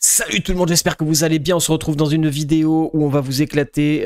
Salut tout le monde, j'espère que vous allez bien. On se retrouve dans une vidéo où on va vous éclater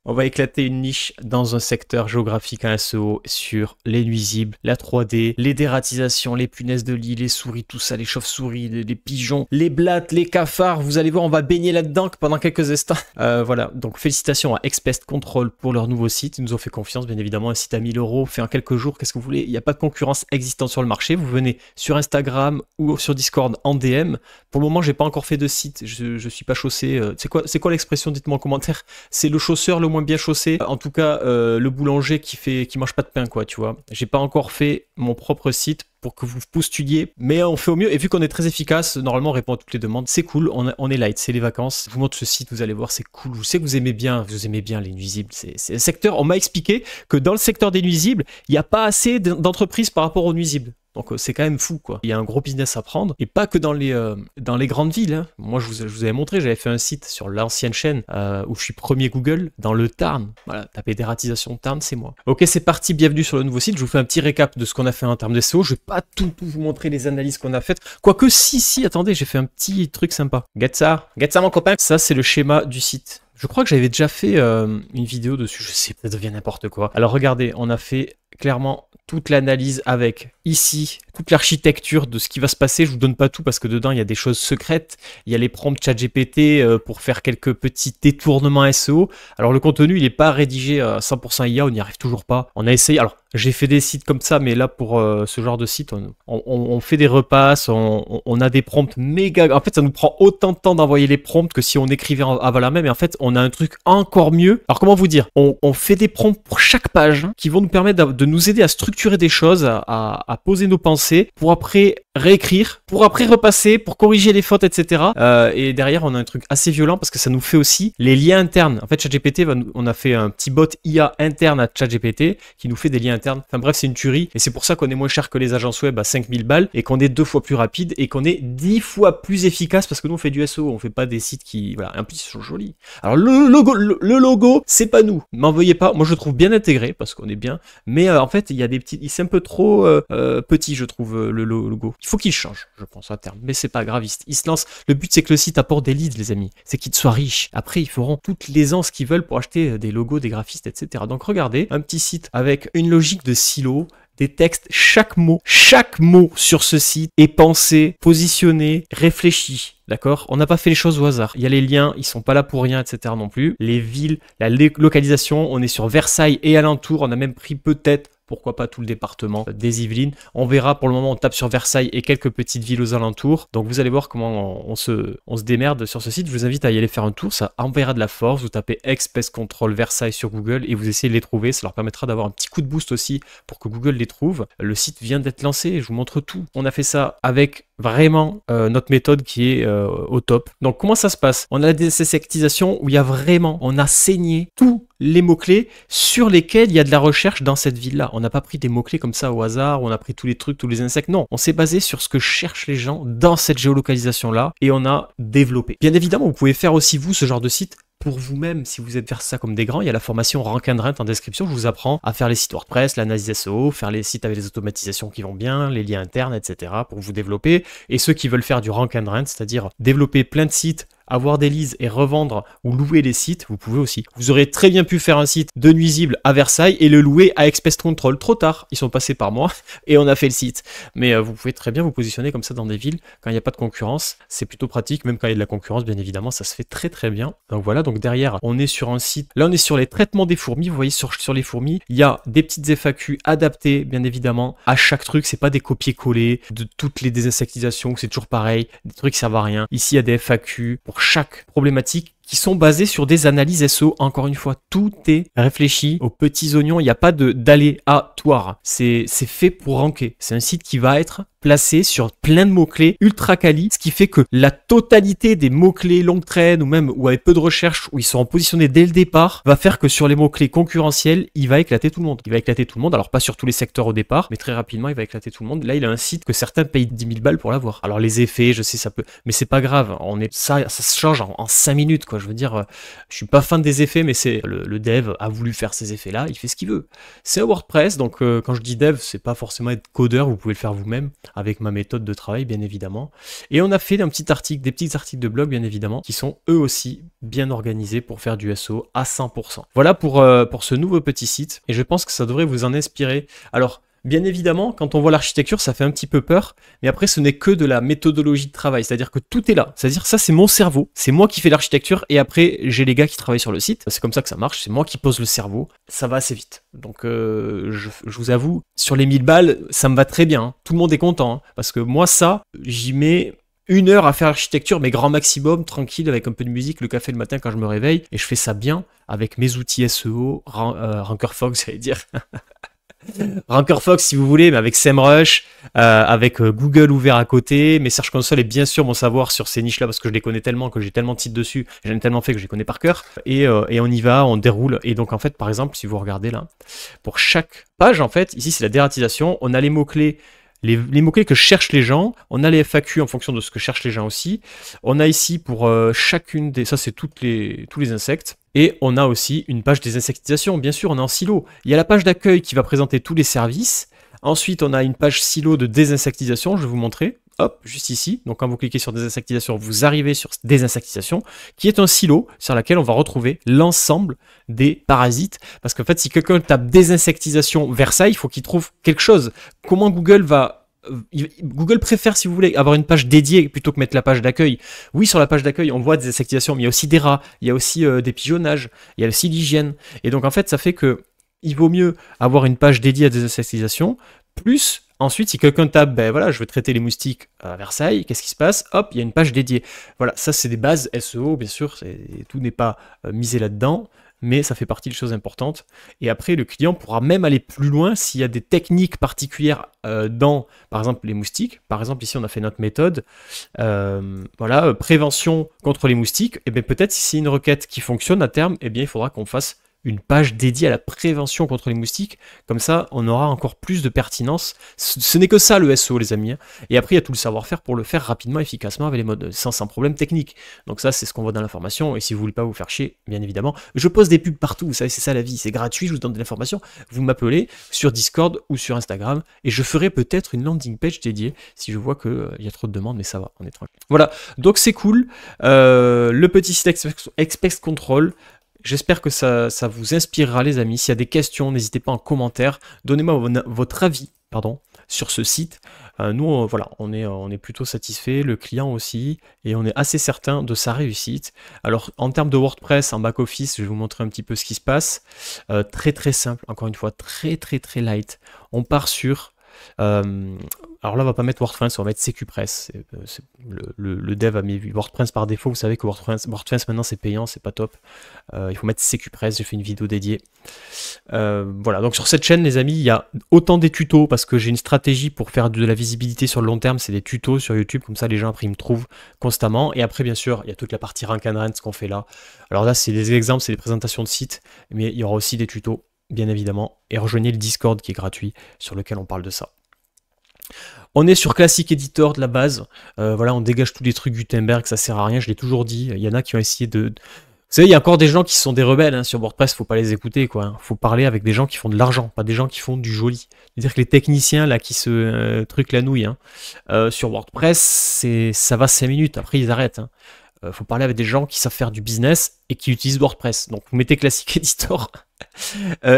on va éclater une niche dans un secteur géographique à SEO sur les nuisibles, la 3D, les dératisations, les punaises de lit, les souris, tout ça, les chauves-souris, les pigeons, les blattes, les cafards. Vous allez voir, on va baigner là-dedans pendant quelques instants. Voilà, donc félicitations à Expest Control pour leur nouveau site. Ils nous ont fait confiance, bien évidemment. Un site à 1000 € fait en quelques jours. Qu'est-ce que vous voulez? Il n'y a pas de concurrence existante sur le marché. Vous venez sur Instagram ou sur Discord en DM. Pour le moment, j'ai pas encore fait de site. Je suis pas chaussé. C'est quoi l'expression? Dites-moi en commentaire. C'est le chausseur le moins bien chaussé. En tout cas, le boulanger qui mange pas de pain, quoi, tu vois. J'ai pas encore fait mon propre site pour que vous postuliez, mais on fait au mieux. Et vu qu'on est très efficace, normalement on répond à toutes les demandes. C'est cool, on est light, c'est les vacances. Je vous montre ce site, vous allez voir, c'est cool. Je sais que vous aimez bien les nuisibles. C'est un secteur, on m'a expliqué que dans le secteur des nuisibles, il n'y a pas assez d'entreprises par rapport aux nuisibles. Donc c'est quand même fou, quoi. Il y a un gros business à prendre, et pas que dans les grandes villes, hein. Moi je vous avais montré, j'avais fait un site sur l'ancienne chaîne où je suis premier Google, dans le Tarn. Voilà, tapez dératisation Tarn, c'est moi. Ok, c'est parti, bienvenue sur le nouveau site. Je vous fais un petit récap de ce qu'on a fait en termes de SEO. Je vais pas tout vous montrer les analyses qu'on a faites. Quoique si, attendez, j'ai fait un petit truc sympa. Get ça mon copain. Ça c'est le schéma du site. Je crois que j'avais déjà fait une vidéo dessus, je sais, ça devient n'importe quoi. Alors regardez, on a fait clairement toute l'analyse avec ici, toute l'architecture de ce qui va se passer. Je vous donne pas tout parce que dedans il y a des choses secrètes. Il y a les prompts ChatGPT pour faire quelques petits détournements SEO. Alors le contenu il est pas rédigé à 100% IA, on n'y arrive toujours pas. On a essayé, alors j'ai fait des sites comme ça, mais là pour ce genre de site, on fait des repasses, on a des prompts méga. En fait ça nous prend autant de temps d'envoyer les prompts que si on écrivait avant la même. Et en fait on a un truc encore mieux. Alors comment vous dire, on fait des prompts pour chaque page qui vont nous permettre de nous aider à structurer des choses, à poser nos pensées, pour après réécrire, pour après repasser, pour corriger les fautes, etc. Et derrière, on a un truc assez violent parce que ça nous fait aussi les liens internes. En fait, ChatGPT, on a fait un petit bot IA interne à ChatGPT qui nous fait des liens internes. Enfin bref, c'est une tuerie. Et c'est pour ça qu'on est moins cher que les agences web à 5000 balles et qu'on est 2 fois plus rapide et qu'on est 10 fois plus efficace parce que nous, on fait du SEO. On fait pas des sites qui... Voilà. Et en plus, ils sont jolis. Alors, le logo, c'est pas nous. M'envoyez pas. Moi, je le trouve bien intégré parce qu'on est bien. Mais en fait, il y a des petits... C'est un peu trop petit, je trouve, le logo. Il faut qu'il change, je pense, à terme. Mais c'est pas grave, il se lance. Le but, c'est que le site apporte des leads, les amis. C'est qu'ils soient riches. Après, ils feront toutes les ans ce qu'ils veulent pour acheter des logos, des graphistes, etc. Donc, regardez, un petit site avec une logique de silo, des textes, chaque mot sur ce site est pensé, positionné, réfléchi. D'accord? On n'a pas fait les choses au hasard. Il y a les liens, ils sont pas là pour rien, etc. non plus. Les villes, la localisation, on est sur Versailles et alentour. On a même pris peut-être, pourquoi pas tout le département des Yvelines. On verra, pour le moment on tape sur Versailles et quelques petites villes aux alentours. Donc vous allez voir comment on se démerde sur ce site. Je vous invite à y aller faire un tour, ça enverra de la force. Vous tapez Expest Control Versailles sur Google et vous essayez de les trouver. Ça leur permettra d'avoir un petit coup de boost aussi pour que Google les trouve. Le site vient d'être lancé, je vous montre tout. On a fait ça avec vraiment notre méthode qui est au top. Donc comment ça se passe? On a la désectisation où il y a vraiment, on a saigné tous les mots-clés sur lesquels il y a de la recherche dans cette ville-là. On n'a pas pris des mots-clés comme ça au hasard, on a pris tous les trucs, tous les insectes. Non, on s'est basé sur ce que cherchent les gens dans cette géolocalisation-là et on a développé. Bien évidemment, vous pouvez faire aussi vous ce genre de site pour vous-même, si vous êtes vers ça comme des grands. Il y a la formation Rank and Rent en description. Je vous apprends à faire les sites WordPress, l'analyse SEO, faire les sites avec les automatisations qui vont bien, les liens internes, etc. pour vous développer. Et ceux qui veulent faire du Rank and Rent, c'est-à-dire développer plein de sites, avoir des leads et revendre ou louer des sites, vous pouvez aussi. Vous aurez très bien pu faire un site de nuisible à Versailles et le louer à Expest Control. Trop tard, ils sont passés par moi et on a fait le site. Mais vous pouvez très bien vous positionner comme ça dans des villes quand il n'y a pas de concurrence. C'est plutôt pratique, même quand il y a de la concurrence, bien évidemment, ça se fait très très bien. Donc voilà, donc derrière, on est sur un site. Là, on est sur les traitements des fourmis. Vous voyez sur les fourmis, il y a des petites FAQ adaptées, bien évidemment, à chaque truc. C'est pas des copier-coller de toutes les désinsectisations, c'est toujours pareil, des trucs qui servent à rien. Ici, il y a des FAQ pour chaque problématique qui sont basées sur des analyses SEO. Encore une fois, tout est réfléchi aux petits oignons. Il n'y a pas d'aléatoire. C'est fait pour ranker. C'est un site qui va être placé sur plein de mots-clés ultra quali, ce qui fait que la totalité des mots-clés longue traîne ou avec peu de recherche, où ils seront positionnés dès le départ, va faire que sur les mots-clés concurrentiels, il va éclater tout le monde. Il va éclater tout le monde. Alors pas sur tous les secteurs au départ, mais très rapidement, il va éclater tout le monde. Là, il a un site que certains payent 10 000 balles pour l'avoir. Alors les effets, je sais, ça peut, mais c'est pas grave. Ça se change en 5 minutes, quoi. Je veux dire, je suis pas fan des effets, mais c'est le dev a voulu faire ces effets-là, il fait ce qu'il veut. C'est un WordPress, donc quand je dis dev, c'est pas forcément être codeur, vous pouvez le faire vous-même. avec ma méthode de travail, bien évidemment. Et on a fait des petits articles de blog, bien évidemment, qui sont eux aussi bien organisés pour faire du SEO à 100%. Voilà pour ce nouveau petit site, et je pense que ça devrait vous en inspirer. Alors, bien évidemment, quand on voit l'architecture, ça fait un petit peu peur, mais après, ce n'est que de la méthodologie de travail, c'est-à-dire que tout est là. C'est-à-dire ça, c'est mon cerveau, c'est moi qui fais l'architecture, et après, j'ai les gars qui travaillent sur le site. C'est comme ça que ça marche, c'est moi qui pose le cerveau. Ça va assez vite. Donc, je vous avoue, sur les 1000 balles, ça me va très bien. Hein. Tout le monde est content, hein, parce que moi, ça, j'y mets 1 heure à faire l'architecture, mais grand maximum, tranquille, avec un peu de musique, le café le matin quand je me réveille, et je fais ça bien, avec mes outils SEO, RankerFox, j'allais dire. RankerFox si vous voulez, mais avec SEMrush, avec Google ouvert à côté, mais Search Console est bien sûr mon savoir sur ces niches-là parce que je les connais tellement, que j'ai tellement de sites dessus, j'en ai tellement fait que je les connais par cœur, et on y va, on déroule, et donc en fait par exemple si vous regardez là, pour chaque page en fait, ici c'est la dératisation, on a les mots-clés, les mots-clés que cherchent les gens, on a les FAQ en fonction de ce que cherchent les gens aussi, on a ici pour chacune des... ça c'est tous les insectes, et on a aussi une page des insectisation, bien sûr on est en silo, il y a la page d'accueil qui va présenter tous les services, ensuite on a une page silo de désinsectisation, je vais vous montrer, hop, juste ici, donc quand vous cliquez sur désinsectisation, vous arrivez sur désinsectisation, qui est un silo sur laquelle on va retrouver l'ensemble des parasites, parce qu'en fait si quelqu'un tape désinsectisation Versailles, il faut qu'il trouve quelque chose. Comment Google préfère, si vous voulez, avoir une page dédiée plutôt que mettre la page d'accueil. Oui, sur la page d'accueil, on voit des insectisations, mais il y a aussi des rats, il y a aussi des pigeonnages, il y a aussi l'hygiène. Et donc, en fait, ça fait que il vaut mieux avoir une page dédiée à des insectisations, plus, ensuite, si quelqu'un tape, ben voilà, je veux traiter les moustiques à Versailles, qu'est-ce qui se passe? Hop, il y a une page dédiée. Voilà, ça, c'est des bases SEO, bien sûr, tout n'est pas misé là-dedans, mais ça fait partie des choses importantes. Et après, le client pourra même aller plus loin s'il y a des techniques particulières dans, par exemple, les moustiques. Par exemple, ici, on a fait notre méthode. Voilà, prévention contre les moustiques. Et bien peut-être si c'est une requête qui fonctionne à terme, eh bien, il faudra qu'on fasse une page dédiée à la prévention contre les moustiques. Comme ça, on aura encore plus de pertinence. Ce n'est que ça le SEO, les amis. Et après, il y a tout le savoir-faire pour le faire rapidement, efficacement, avec les modes sans problème technique. Donc ça, c'est ce qu'on voit dans l'information. Et si vous voulez pas vous faire chier, bien évidemment, je pose des pubs partout. Vous savez, c'est ça la vie. C'est gratuit, je vous donne de l'information. Vous m'appelez sur Discord ou sur Instagram. Et je ferai peut-être une landing page dédiée si je vois qu'il y a trop de demandes, mais ça va, on est tranquille. Voilà, donc c'est cool. Le petit site Expect Control. J'espère que ça vous inspirera, les amis. S'il y a des questions, n'hésitez pas en commentaire. Donnez-moi votre avis sur ce site. Nous, voilà, on est plutôt satisfait, le client aussi, et on est assez certain de sa réussite. Alors, en termes de WordPress, en back-office, je vais vous montrer un petit peu ce qui se passe. Très très simple, encore une fois, très très très light. On part sur... alors là, on va pas mettre WordPress, on va mettre CQPress. Le dev a mis WordPress par défaut. Vous savez que WordPress maintenant c'est payant, c'est pas top. Il faut mettre CQPress. J'ai fait une vidéo dédiée. Voilà. Donc sur cette chaîne, les amis, il y a autant des tutos parce que j'ai une stratégie pour faire de la visibilité sur le long terme. C'est des tutos sur YouTube, comme ça les gens après ils me trouvent constamment. Et après, bien sûr, il y a toute la partie rank and rent, ce qu'on fait là. Alors là, c'est des exemples, c'est des présentations de sites, mais il y aura aussi des tutos, bien évidemment. Et rejoignez le Discord qui est gratuit, sur lequel on parle de ça. On est sur Classic Editor de la base. Voilà, on dégage tous les trucs Gutenberg, ça sert à rien, je l'ai toujours dit. Il y en a qui ont essayé de... Vous savez, il y a encore des gens qui sont des rebelles sur WordPress, faut pas les écouter, quoi. Faut parler avec des gens qui font de l'argent, pas des gens qui font du joli. C'est-à-dire que les techniciens, là, qui se truquent la nouille, sur WordPress, ça va 5 minutes, après ils arrêtent. Faut parler avec des gens qui savent faire du business et qui utilisent WordPress. Donc vous mettez Classic Editor.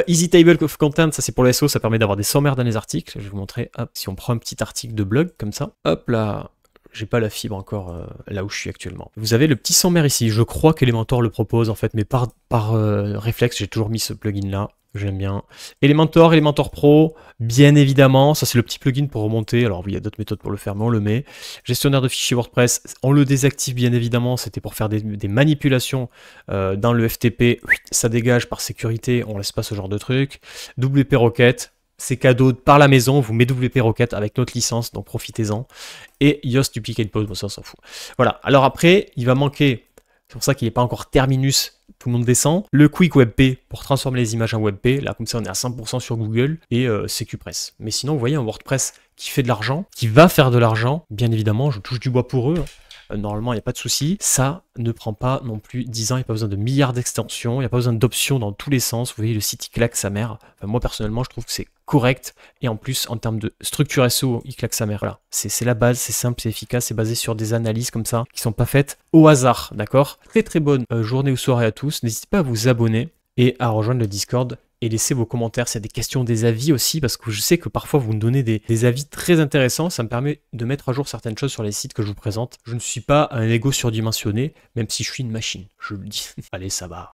Easy Table of Content, ça c'est pour le SEO, ça permet d'avoir des sommaires dans les articles. Je vais vous montrer, hop, si on prend un petit article de blog comme ça, hop là, j'ai pas la fibre encore là où je suis actuellement. Vous avez le petit sommaire ici, je crois qu'Elementor le propose en fait, mais par réflexe, j'ai toujours mis ce plugin là. J'aime bien. Elementor Pro, bien évidemment, ça c'est le petit plugin pour remonter. Alors oui, il y a d'autres méthodes pour le faire, mais on le met. Gestionnaire de fichiers WordPress, on le désactive bien évidemment. C'était pour faire des manipulations dans le FTP. Ça dégage par sécurité, on laisse pas ce genre de truc. WP Rocket, c'est cadeau par la maison. Vous mettez WP Rocket avec notre licence, donc profitez-en. Et Yoast Duplicate Pause, bon, ça on s'en fout. Voilà. Alors après, il va manquer. C'est pour ça qu'il n'est pas encore terminus, tout le monde descend. Le Quick WebP pour transformer les images en WebP. Là, comme ça, on est à 100% sur Google et CQPress. Mais sinon, vous voyez, un WordPress qui fait de l'argent, qui va faire de l'argent, bien évidemment, je touche du bois pour eux. Normalement, il n'y a pas de souci. Ça ne prend pas non plus 10 ans. Il n'y a pas besoin de milliards d'extensions. Il n'y a pas besoin d'options dans tous les sens. Vous voyez, le site, il claque sa mère. Enfin, moi, personnellement, je trouve que c'est correct. Et en plus, en termes de structure SEO, il claque sa mère. Voilà, c'est la base, c'est simple, c'est efficace, c'est basé sur des analyses comme ça qui sont pas faites au hasard, d'accord? Très très bonne journée ou soirée à tous. N'hésitez pas à vous abonner et à rejoindre le Discord et laissez vos commentaires s'il y a des questions, des avis aussi, parce que je sais que parfois vous me donnez des avis très intéressants. Ça me permet de mettre à jour certaines choses sur les sites que je vous présente. Je ne suis pas un ego surdimensionné, même si je suis une machine, je le dis. Allez, ça va.